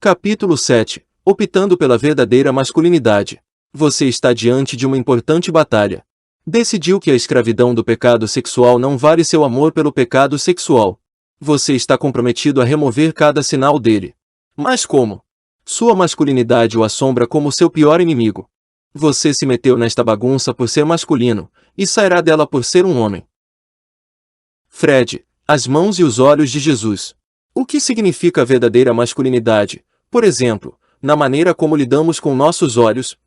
Capítulo 7. Optando pela verdadeira masculinidade. Você está diante de uma importante batalha. Decidiu que a escravidão do pecado sexual não vale seu amor pelo pecado sexual. Você está comprometido a remover cada sinal dele. Mas como? Sua masculinidade o assombra como seu pior inimigo. Você se meteu nesta bagunça por ser masculino, e sairá dela por ser um homem. Fred, as mãos e os olhos de Jesus. O que significa a verdadeira masculinidade, por exemplo, na maneira como lidamos com nossos olhos?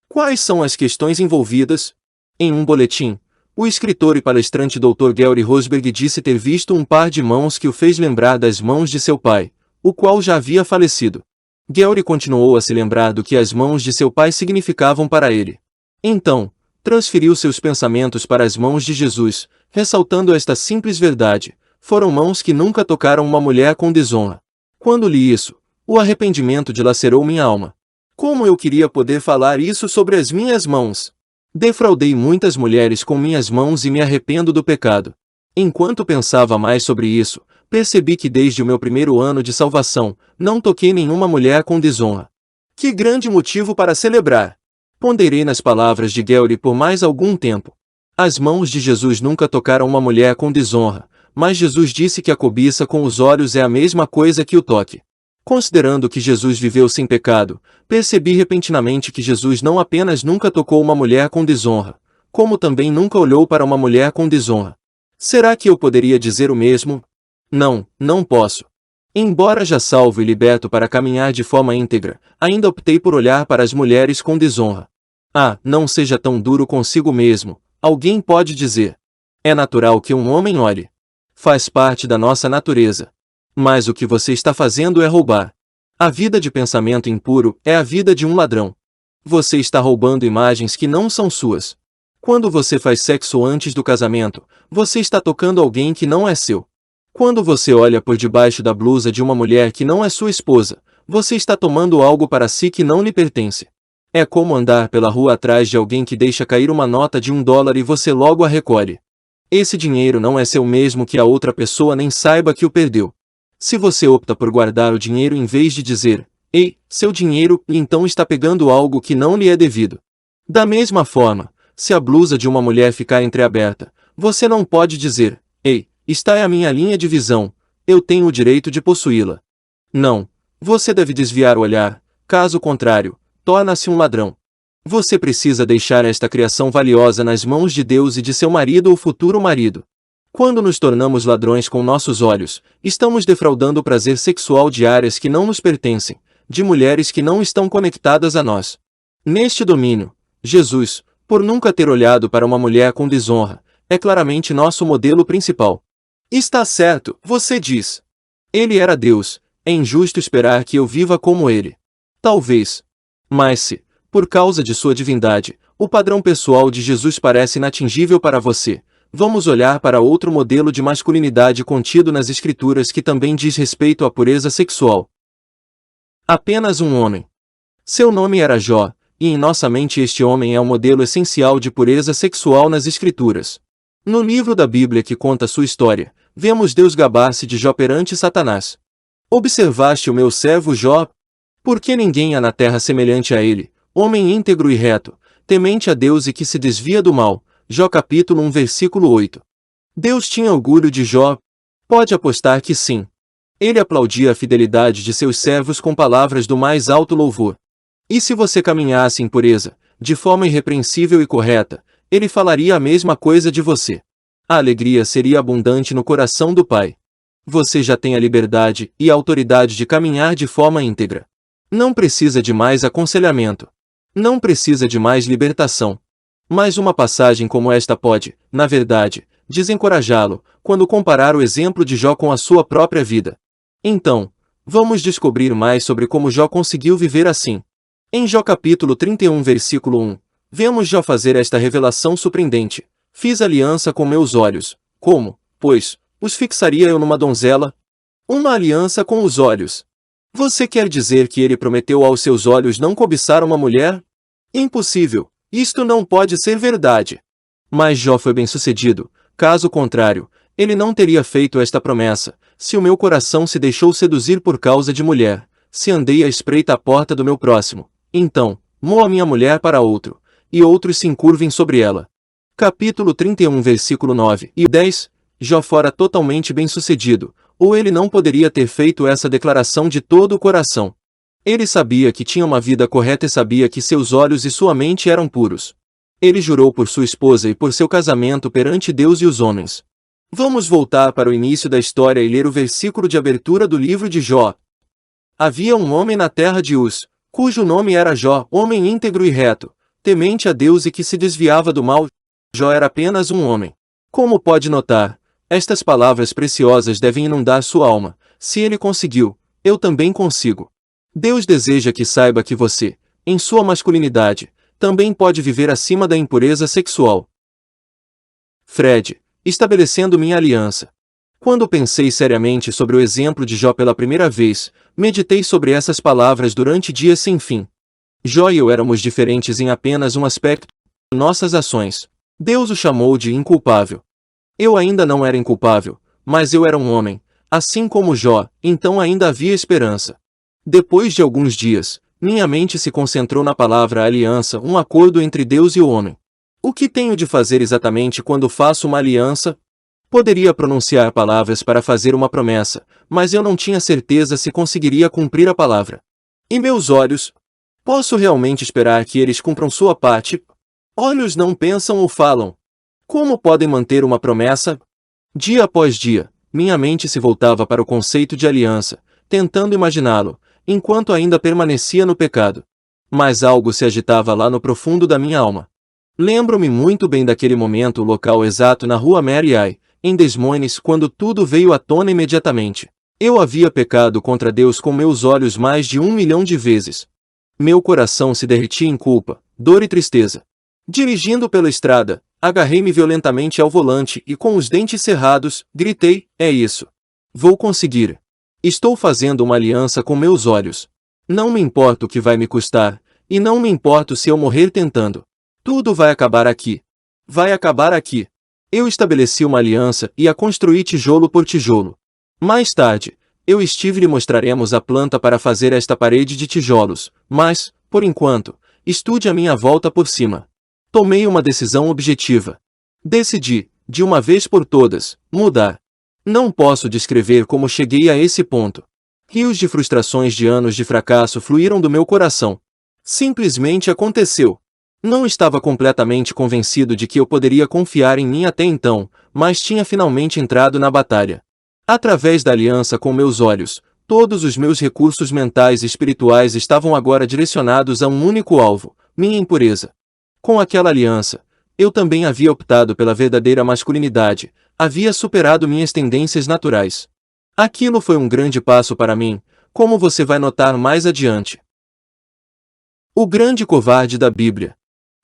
Quais são as questões envolvidas? Em um boletim, o escritor e palestrante Dr. Gary Rosberg disse ter visto um par de mãos que o fez lembrar das mãos de seu pai, o qual já havia falecido. Gary continuou a se lembrar do que as mãos de seu pai significavam para ele. Então, transferiu seus pensamentos para as mãos de Jesus, ressaltando esta simples verdade: foram mãos que nunca tocaram uma mulher com desonra. Quando li isso, o arrependimento dilacerou minha alma. Como eu queria poder falar isso sobre as minhas mãos! Defraudei muitas mulheres com minhas mãos e me arrependo do pecado. Enquanto pensava mais sobre isso, percebi que desde o meu primeiro ano de salvação, não toquei nenhuma mulher com desonra. Que grande motivo para celebrar! Ponderei nas palavras de Gary por mais algum tempo. As mãos de Jesus nunca tocaram uma mulher com desonra, mas Jesus disse que a cobiça com os olhos é a mesma coisa que o toque. Considerando que Jesus viveu sem pecado, percebi repentinamente que Jesus não apenas nunca tocou uma mulher com desonra, como também nunca olhou para uma mulher com desonra. Será que eu poderia dizer o mesmo? Não, não posso. Embora já salvo e liberto para caminhar de forma íntegra, ainda optei por olhar para as mulheres com desonra. Ah, não seja tão duro consigo mesmo, alguém pode dizer. É natural que um homem olhe. Faz parte da nossa natureza. Mas o que você está fazendo é roubar. A vida de pensamento impuro é a vida de um ladrão. Você está roubando imagens que não são suas. Quando você faz sexo antes do casamento, você está tocando alguém que não é seu. Quando você olha por debaixo da blusa de uma mulher que não é sua esposa, você está tomando algo para si que não lhe pertence. É como andar pela rua atrás de alguém que deixa cair uma nota de $1 e você logo a recolhe. Esse dinheiro não é seu mesmo que a outra pessoa nem saiba que o perdeu. Se você opta por guardar o dinheiro em vez de dizer, ei, seu dinheiro, então está pegando algo que não lhe é devido. Da mesma forma, se a blusa de uma mulher ficar entreaberta, você não pode dizer, ei, esta é a minha linha de visão, eu tenho o direito de possuí-la. Não, você deve desviar o olhar, caso contrário, torna-se um ladrão. Você precisa deixar esta criação valiosa nas mãos de Deus e de seu marido ou futuro marido. Quando nos tornamos ladrões com nossos olhos, estamos defraudando o prazer sexual de áreas que não nos pertencem, de mulheres que não estão conectadas a nós. Neste domínio, Jesus, por nunca ter olhado para uma mulher com desonra, é claramente nosso modelo principal. Está certo, você diz. Ele era Deus, é injusto esperar que eu viva como ele. Talvez. Mas se, por causa de sua divindade, o padrão pessoal de Jesus parece inatingível para você, vamos olhar para outro modelo de masculinidade contido nas Escrituras que também diz respeito à pureza sexual. Apenas um homem. Seu nome era Jó, e em nossa mente este homem é o modelo essencial de pureza sexual nas Escrituras. No livro da Bíblia que conta sua história, vemos Deus gabar-se de Jó perante Satanás. Observaste o meu servo Jó? Porque ninguém há na terra semelhante a ele, homem íntegro e reto, temente a Deus e que se desvia do mal. Jó capítulo 1 versículo 8. Deus tinha orgulho de Jó? Pode apostar que sim. Ele aplaudia a fidelidade de seus servos com palavras do mais alto louvor. E se você caminhasse em pureza, de forma irrepreensível e correta, ele falaria a mesma coisa de você. A alegria seria abundante no coração do Pai. Você já tem a liberdade e a autoridade de caminhar de forma íntegra. Não precisa de mais aconselhamento. Não precisa de mais libertação. Mas uma passagem como esta pode, na verdade, desencorajá-lo, quando comparar o exemplo de Jó com a sua própria vida. Então, vamos descobrir mais sobre como Jó conseguiu viver assim. Em Jó capítulo 31 versículo 1, vemos Jó fazer esta revelação surpreendente. Fiz aliança com meus olhos. Como, pois, os fixaria eu numa donzela? Uma aliança com os olhos. Você quer dizer que ele prometeu aos seus olhos não cobiçar uma mulher? Impossível. Isto não pode ser verdade. Mas Jó foi bem-sucedido, caso contrário, ele não teria feito esta promessa, se o meu coração se deixou seduzir por causa de mulher, se andei à espreita à porta do meu próximo, então, moa minha mulher para outro, e outros se encurvem sobre ela. Capítulo 31 versículo 9 e 10. Jó fora totalmente bem-sucedido, ou ele não poderia ter feito essa declaração de todo o coração. Ele sabia que tinha uma vida correta e sabia que seus olhos e sua mente eram puros. Ele jurou por sua esposa e por seu casamento perante Deus e os homens. Vamos voltar para o início da história e ler o versículo de abertura do livro de Jó. Havia um homem na terra de Uz, cujo nome era Jó, homem íntegro e reto, temente a Deus e que se desviava do mal. Jó era apenas um homem. Como pode notar, estas palavras preciosas devem inundar sua alma. Se ele conseguiu, eu também consigo. Deus deseja que saiba que você, em sua masculinidade, também pode viver acima da impureza sexual. Fred, estabelecendo minha aliança. Quando pensei seriamente sobre o exemplo de Jó pela primeira vez, meditei sobre essas palavras durante dias sem fim. Jó e eu éramos diferentes em apenas um aspecto: nossas ações. Deus o chamou de inculpável. Eu ainda não era inculpável, mas eu era um homem, assim como Jó, então ainda havia esperança. Depois de alguns dias, minha mente se concentrou na palavra aliança, um acordo entre Deus e o homem. O que tenho de fazer exatamente quando faço uma aliança? Poderia pronunciar palavras para fazer uma promessa, mas eu não tinha certeza se conseguiria cumprir a palavra. E meus olhos? Posso realmente esperar que eles cumpram sua parte? Olhos não pensam ou falam. Como podem manter uma promessa? Dia após dia, minha mente se voltava para o conceito de aliança, tentando imaginá-lo, enquanto ainda permanecia no pecado. Mas algo se agitava lá no profundo da minha alma. Lembro-me muito bem daquele momento, o local exato na rua Mary Ai, em Des Moines, quando tudo veio à tona imediatamente. Eu havia pecado contra Deus com meus olhos mais de 1 milhão de vezes. Meu coração se derretia em culpa, dor e tristeza. Dirigindo pela estrada, agarrei-me violentamente ao volante e, com os dentes cerrados, gritei: é isso. Vou conseguir. Estou fazendo uma aliança com meus olhos. Não me importa o que vai me custar, e não me importo se eu morrer tentando. Tudo vai acabar aqui. Vai acabar aqui. Eu estabeleci uma aliança e a construí tijolo por tijolo. Mais tarde, eu e Steve lhe mostraremos a planta para fazer esta parede de tijolos, mas, por enquanto, estude a minha volta por cima. Tomei uma decisão objetiva. Decidi, de uma vez por todas, mudar. Não posso descrever como cheguei a esse ponto. Rios de frustrações de anos de fracasso fluíram do meu coração. Simplesmente aconteceu. Não estava completamente convencido de que eu poderia confiar em mim até então, mas tinha finalmente entrado na batalha. Através da aliança com meus olhos, todos os meus recursos mentais e espirituais estavam agora direcionados a um único alvo: minha impureza. Com aquela aliança, eu também havia optado pela verdadeira masculinidade, havia superado minhas tendências naturais. Aquilo foi um grande passo para mim, como você vai notar mais adiante. O grande covarde da Bíblia.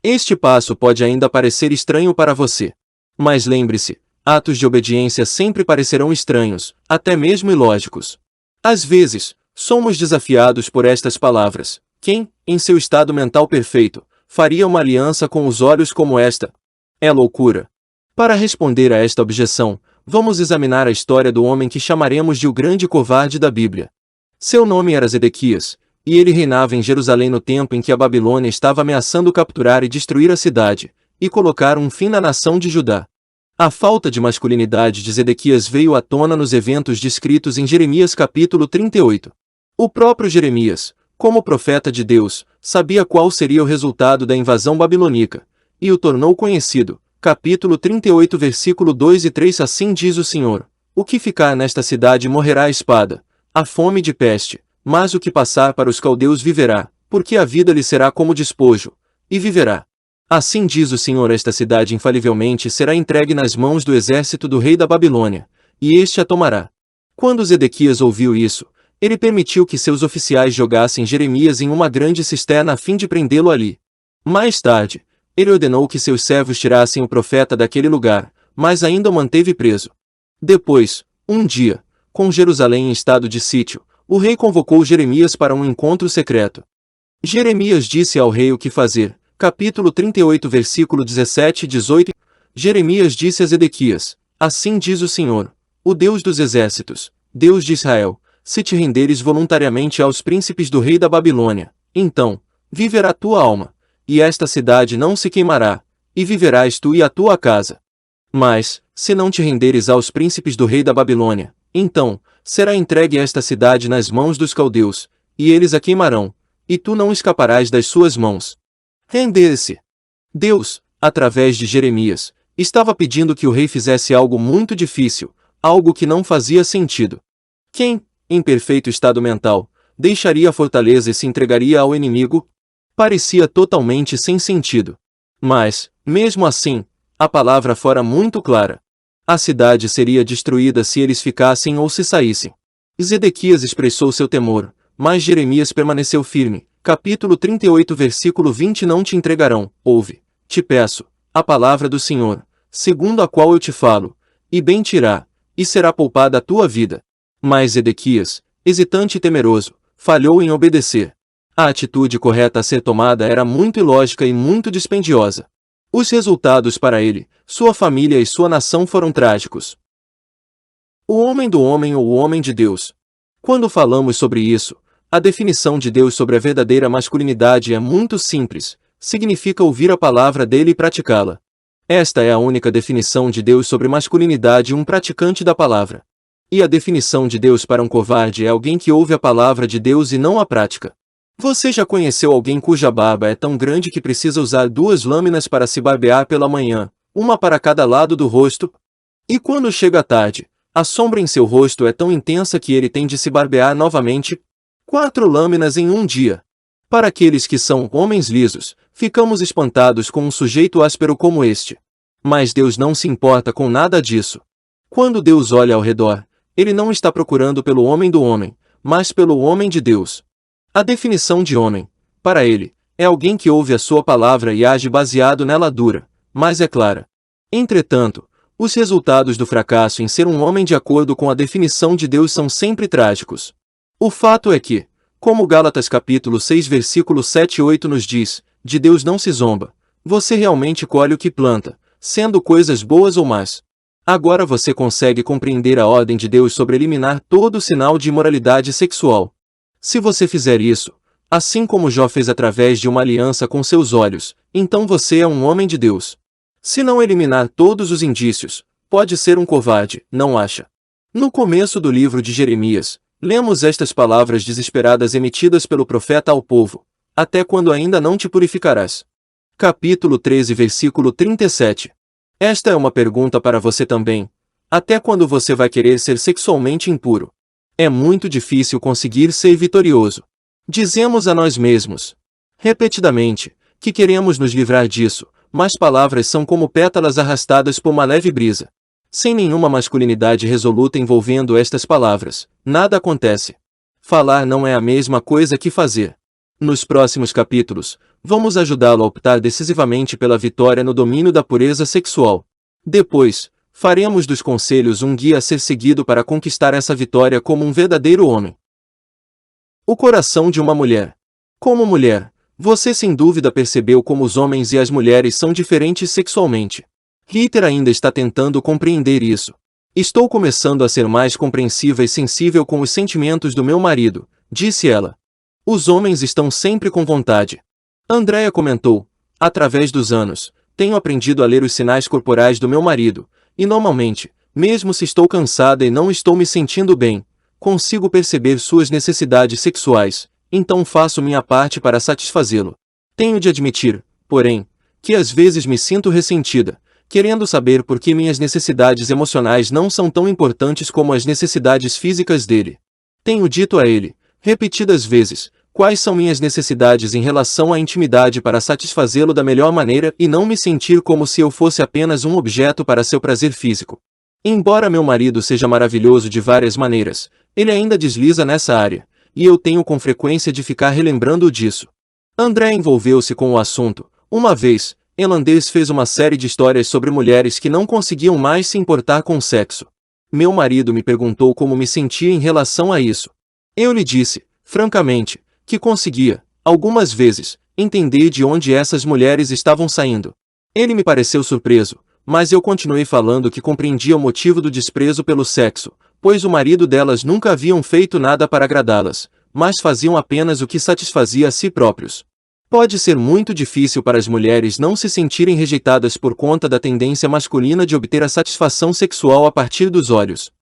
Este passo pode ainda parecer estranho para você. Mas lembre-se, atos de obediência sempre parecerão estranhos, até mesmo ilógicos. Às vezes, somos desafiados por estas palavras: quem, em seu estado mental perfeito, faria uma aliança com os olhos como esta? É loucura. Para responder a esta objeção, vamos examinar a história do homem que chamaremos de o grande covarde da Bíblia. Seu nome era Zedequias, e ele reinava em Jerusalém no tempo em que a Babilônia estava ameaçando capturar e destruir a cidade, e colocar um fim na nação de Judá. A falta de masculinidade de Zedequias veio à tona nos eventos descritos em Jeremias capítulo 38. O próprio Jeremias, como profeta de Deus, sabia qual seria o resultado da invasão babilônica, e o tornou conhecido. Capítulo 38 versículo 2 e 3. Assim diz o Senhor: o que ficar nesta cidade morrerá à espada, à fome de peste, mas o que passar para os caldeus viverá, porque a vida lhe será como despojo, e viverá. Assim diz o Senhor: esta cidade infalivelmente será entregue nas mãos do exército do rei da Babilônia, e este a tomará. Quando Zedequias ouviu isso, ele permitiu que seus oficiais jogassem Jeremias em uma grande cisterna a fim de prendê-lo ali. Mais tarde, ele ordenou que seus servos tirassem o profeta daquele lugar, mas ainda o manteve preso. Depois, um dia, com Jerusalém em estado de sítio, o rei convocou Jeremias para um encontro secreto. Jeremias disse ao rei o que fazer. Capítulo 38 versículo 17 e 18. Jeremias disse a Zedequias: assim diz o Senhor, o Deus dos exércitos, Deus de Israel: se te renderes voluntariamente aos príncipes do rei da Babilônia, então viverá tua alma, e esta cidade não se queimará, e viverás tu e a tua casa. Mas, se não te renderes aos príncipes do rei da Babilônia, então será entregue esta cidade nas mãos dos caldeus, e eles a queimarão, e tu não escaparás das suas mãos. Render-se. Deus, através de Jeremias, estava pedindo que o rei fizesse algo muito difícil, algo que não fazia sentido. Quem, em perfeito estado mental, deixaria a fortaleza e se entregaria ao inimigo? Parecia totalmente sem sentido. Mas, mesmo assim, a palavra fora muito clara. A cidade seria destruída se eles ficassem ou se saíssem. Zedequias expressou seu temor, mas Jeremias permaneceu firme. Capítulo 38, versículo 20. Não te entregarão, ouve, te peço, a palavra do Senhor, segundo a qual eu te falo, e bem te irá, e será poupada a tua vida. Mas Zedequias, hesitante e temeroso, falhou em obedecer. A atitude correta a ser tomada era muito ilógica e muito dispendiosa. Os resultados para ele, sua família e sua nação foram trágicos. O homem do homem ou o homem de Deus. Quando falamos sobre isso, a definição de Deus sobre a verdadeira masculinidade é muito simples, significa ouvir a palavra dele e praticá-la. Esta é a única definição de Deus sobre masculinidade, um praticante da palavra. E a definição de Deus para um covarde é alguém que ouve a palavra de Deus e não a pratica. Você já conheceu alguém cuja barba é tão grande que precisa usar 2 lâminas para se barbear pela manhã, uma para cada lado do rosto? E quando chega a tarde, a sombra em seu rosto é tão intensa que ele tem de se barbear novamente? 4 lâminas em um dia. Para aqueles que são homens lisos, ficamos espantados com um sujeito áspero como este. Mas Deus não se importa com nada disso. Quando Deus olha ao redor, Ele não está procurando pelo homem do homem, mas pelo homem de Deus. A definição de homem, para Ele, é alguém que ouve a sua palavra e age baseado nela dura, mas é clara. Entretanto, os resultados do fracasso em ser um homem de acordo com a definição de Deus são sempre trágicos. O fato é que, como Gálatas capítulo 6 versículo 7 e 8 nos diz, de Deus não se zomba, você realmente colhe o que planta, sendo coisas boas ou más. Agora você consegue compreender a ordem de Deus sobre eliminar todo sinal de imoralidade sexual. Se você fizer isso, assim como Jó fez através de uma aliança com seus olhos, então você é um homem de Deus. Se não eliminar todos os indícios, pode ser um covarde, não acha? No começo do livro de Jeremias, lemos estas palavras desesperadas emitidas pelo profeta ao povo: até quando ainda não te purificarás? Capítulo 13, versículo 37. Esta é uma pergunta para você também. Até quando você vai querer ser sexualmente impuro? É muito difícil conseguir ser vitorioso. Dizemos a nós mesmos, repetidamente, que queremos nos livrar disso, mas palavras são como pétalas arrastadas por uma leve brisa. Sem nenhuma masculinidade resoluta envolvendo estas palavras, nada acontece. Falar não é a mesma coisa que fazer. Nos próximos capítulos, vamos ajudá-lo a optar decisivamente pela vitória no domínio da pureza sexual. Depois, faremos dos conselhos um guia a ser seguido para conquistar essa vitória como um verdadeiro homem. O coração de uma mulher. Como mulher, você sem dúvida percebeu como os homens e as mulheres são diferentes sexualmente. Ritter ainda está tentando compreender isso. Estou começando a ser mais compreensiva e sensível com os sentimentos do meu marido, disse ela. Os homens estão sempre com vontade. Andrea comentou, através dos anos, tenho aprendido a ler os sinais corporais do meu marido, e normalmente, mesmo se estou cansada e não estou me sentindo bem, consigo perceber suas necessidades sexuais, então faço minha parte para satisfazê-lo. Tenho de admitir, porém, que às vezes me sinto ressentida, querendo saber por que minhas necessidades emocionais não são tão importantes como as necessidades físicas dele. Tenho dito a ele, repetidas vezes, quais são minhas necessidades em relação à intimidade para satisfazê-lo da melhor maneira e não me sentir como se eu fosse apenas um objeto para seu prazer físico. Embora meu marido seja maravilhoso de várias maneiras, ele ainda desliza nessa área, e eu tenho com frequência de ficar relembrando disso. André envolveu-se com o assunto. Uma vez, Elandês fez uma série de histórias sobre mulheres que não conseguiam mais se importar com o sexo. Meu marido me perguntou como me sentia em relação a isso. Eu lhe disse, francamente, que conseguia, algumas vezes, entender de onde essas mulheres estavam saindo. Ele me pareceu surpreso, mas eu continuei falando que compreendia o motivo do desprezo pelo sexo, pois o marido delas nunca haviam feito nada para agradá-las, mas faziam apenas o que satisfazia a si próprios. Pode ser muito difícil para as mulheres não se sentirem rejeitadas por conta da tendência masculina de obter a satisfação sexual a partir dos olhos.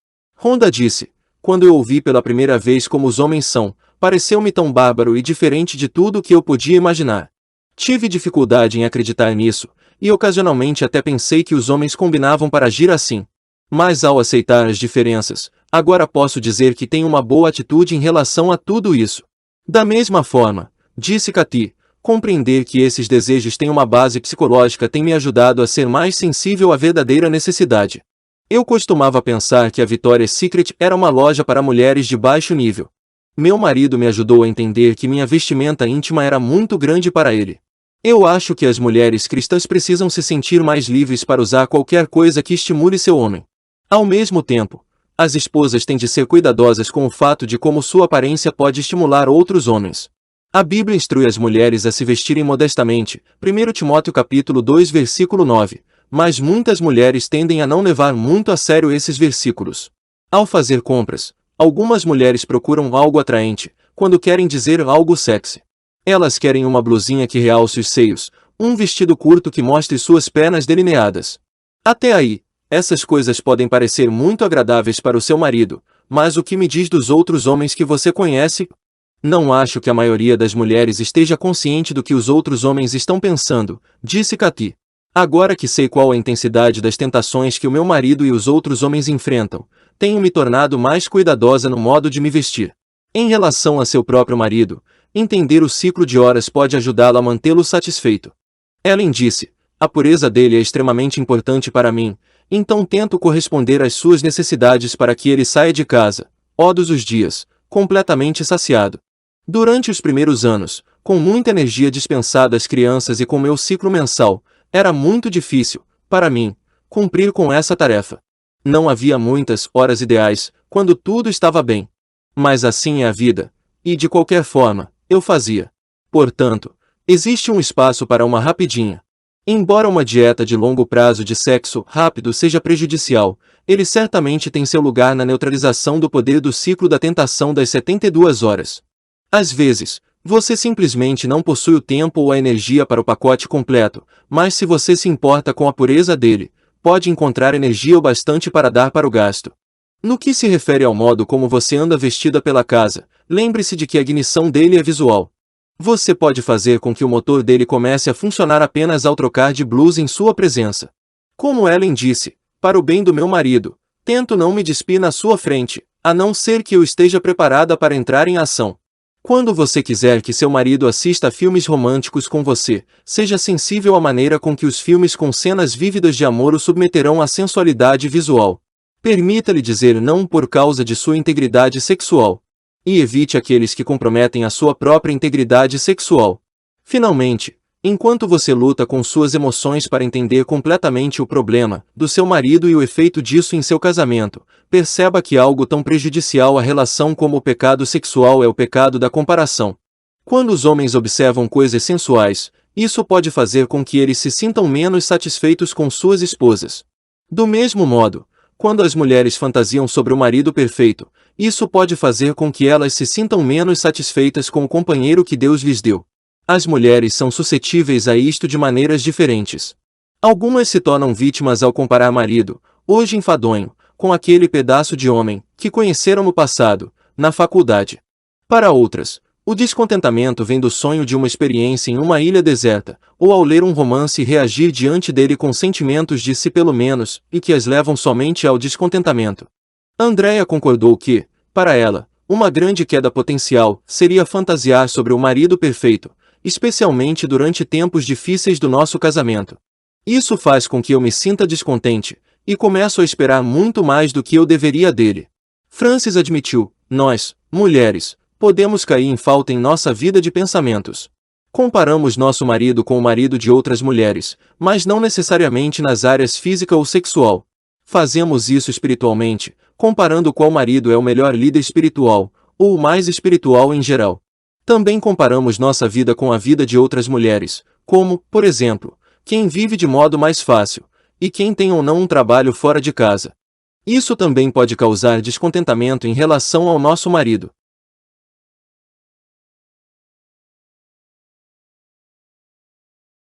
Honda disse: quando eu ouvi pela primeira vez como os homens são, pareceu-me tão bárbaro e diferente de tudo o que eu podia imaginar. Tive dificuldade em acreditar nisso, e ocasionalmente até pensei que os homens combinavam para agir assim. Mas ao aceitar as diferenças, agora posso dizer que tenho uma boa atitude em relação a tudo isso. Da mesma forma, disse Cathy, compreender que esses desejos têm uma base psicológica tem me ajudado a ser mais sensível à verdadeira necessidade. Eu costumava pensar que a Victoria's Secret era uma loja para mulheres de baixo nível. Meu marido me ajudou a entender que minha vestimenta íntima era muito grande para ele. Eu acho que as mulheres cristãs precisam se sentir mais livres para usar qualquer coisa que estimule seu homem. Ao mesmo tempo, as esposas têm de ser cuidadosas com o fato de como sua aparência pode estimular outros homens. A Bíblia instrui as mulheres a se vestirem modestamente, 1 Timóteo capítulo 2 versículo 9, mas muitas mulheres tendem a não levar muito a sério esses versículos. Ao fazer compras, algumas mulheres procuram algo atraente, quando querem dizer algo sexy. Elas querem uma blusinha que realce os seios, um vestido curto que mostre suas pernas delineadas. Até aí, essas coisas podem parecer muito agradáveis para o seu marido, mas o que me diz dos outros homens que você conhece? Não acho que a maioria das mulheres esteja consciente do que os outros homens estão pensando, disse Cathy. Agora que sei qual a intensidade das tentações que o meu marido e os outros homens enfrentam, tenho me tornado mais cuidadosa no modo de me vestir. Em relação a seu próprio marido, entender o ciclo de horas pode ajudá-lo a mantê-lo satisfeito. Ellen disse: a pureza dele é extremamente importante para mim, então tento corresponder às suas necessidades para que ele saia de casa, todos os dias, completamente saciado. Durante os primeiros anos, com muita energia dispensada às crianças e com meu ciclo mensal, era muito difícil, para mim, cumprir com essa tarefa. Não havia muitas horas ideais, quando tudo estava bem. Mas assim é a vida, e de qualquer forma, eu fazia. Portanto, existe um espaço para uma rapidinha. Embora uma dieta de longo prazo de sexo rápido seja prejudicial, ele certamente tem seu lugar na neutralização do poder do ciclo da tentação das 72 horas. Às vezes, você simplesmente não possui o tempo ou a energia para o pacote completo, mas se você se importa com a pureza dele, pode encontrar energia o bastante para dar para o gasto. No que se refere ao modo como você anda vestida pela casa, lembre-se de que a ignição dele é visual. Você pode fazer com que o motor dele comece a funcionar apenas ao trocar de blusa em sua presença. Como Ellen disse, para o bem do meu marido, tento não me despir na sua frente, a não ser que eu esteja preparada para entrar em ação. Quando você quiser que seu marido assista a filmes românticos com você, seja sensível à maneira com que os filmes com cenas vívidas de amor o submeterão à sensualidade visual. Permita-lhe dizer não por causa de sua integridade sexual. E evite aqueles que comprometem a sua própria integridade sexual. Finalmente, enquanto você luta com suas emoções para entender completamente o problema do seu marido e o efeito disso em seu casamento, perceba que algo tão prejudicial à relação como o pecado sexual é o pecado da comparação. Quando os homens observam coisas sensuais, isso pode fazer com que eles se sintam menos satisfeitos com suas esposas. Do mesmo modo, quando as mulheres fantasiam sobre o marido perfeito, isso pode fazer com que elas se sintam menos satisfeitas com o companheiro que Deus lhes deu. As mulheres são suscetíveis a isto de maneiras diferentes. Algumas se tornam vítimas ao comparar marido, hoje enfadonho, com aquele pedaço de homem que conheceram no passado, na faculdade. Para outras, o descontentamento vem do sonho de uma experiência em uma ilha deserta, ou ao ler um romance e reagir diante dele com sentimentos de si pelo menos, e que as levam somente ao descontentamento. Andrea concordou que, para ela, uma grande queda potencial seria fantasiar sobre o marido perfeito, especialmente durante tempos difíceis do nosso casamento. Isso faz com que eu me sinta descontente, e começo a esperar muito mais do que eu deveria dele. Francis admitiu: nós, mulheres, podemos cair em falta em nossa vida de pensamentos. Comparamos nosso marido com o marido de outras mulheres, mas não necessariamente nas áreas física ou sexual. Fazemos isso espiritualmente, comparando qual marido é o melhor líder espiritual, ou o mais espiritual em geral. Também comparamos nossa vida com a vida de outras mulheres, como, por exemplo, quem vive de modo mais fácil, e quem tem ou não um trabalho fora de casa. Isso também pode causar descontentamento em relação ao nosso marido.